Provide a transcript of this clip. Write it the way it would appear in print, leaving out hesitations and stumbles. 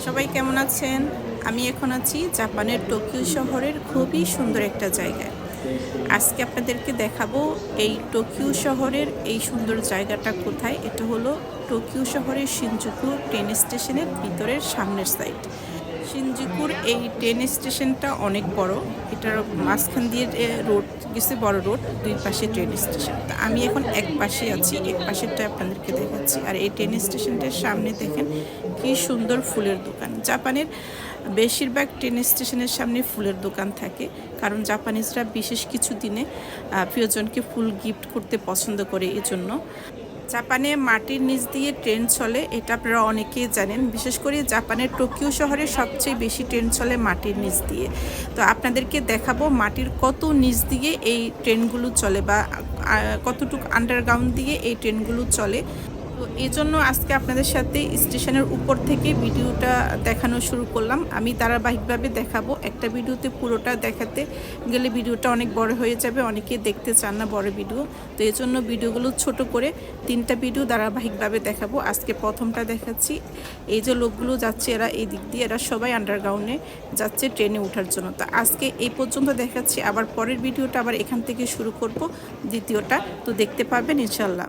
সবাই কেমন আছেন? আমি এখন আছি জাপানের টোকিও শহরের খুবই সুন্দর একটা জায়গায়। আজকে আপনাদেরকে দেখাবো এই টোকিও শহরের এই সুন্দর জায়গাটা কোথায়। এটা হলো টোকিও শহরের শিনজুকু ট্রেন স্টেশনের ভিতরের সামনের সাইড। শিনজুকুর এই ট্রেন স্টেশনটা অনেক বড়। এটার মাঝখান দিয়ে রোড গেছে, বড় রোড, দুই পাশে ট্রেন স্টেশন। তা আমি এখন এক পাশে আছি, এক পাশেরটা আপনাদেরকে দেখাচ্ছি। আর এই ট্রেন স্টেশনটার সামনে দেখেন কি সুন্দর ফুলের দোকান। জাপানের বেশিরভাগ ট্রেন স্টেশনের সামনে ফুলের দোকান থাকে, কারণ জাপানিজরা বিশেষ কিছু দিনে প্রিয়জনকে ফুল গিফট করতে পছন্দ করে। এজন্য জাপানে মাটির নিচ দিয়ে ট্রেন চলে, এটা আপনারা অনেকেই জানেন। বিশেষ করে জাপানের টোকিও শহরে সবচেয়ে বেশি ট্রেন চলে মাটির নিচ দিয়ে। তো আপনাদেরকে দেখাবো মাটির কত নিচ দিয়ে এই ট্রেনগুলো চলে, বা কতটুকু আন্ডারগ্রাউন্ড দিয়ে এই ট্রেনগুলো চলে। তো এই জন্য আজকে আপনাদের সাথে স্টেশনের উপর থেকে ভিডিওটা দেখানো শুরু করলাম। আমি ধারাবাহিকভাবে দেখাবো, একটা ভিডিওতে পুরোটা দেখাতে গেলে ভিডিওটা অনেক বড় হয়ে যাবে, অনেকে দেখতে চান না বড় ভিডিও। তো এই জন্য ভিডিওগুলো ছোট করে 3টা ভিডিও ধারাবাহিকভাবে দেখাবো। আজকে প্রথমটা দেখাচ্ছি। এই যে লোকগুলো যাচ্ছে, এরা এই দিক দিয়ে, এরা সবাই আন্ডারগ্রাউন্ডে যাচ্ছে ট্রেনে ওঠার জন্য। তো আজকে এই পর্যন্ত দেখাচ্ছি, আবার পরের ভিডিওটা আবার এখান থেকে শুরু করব, দ্বিতীয়টা। তো দেখতে পাবেন ইনশাল্লাহ।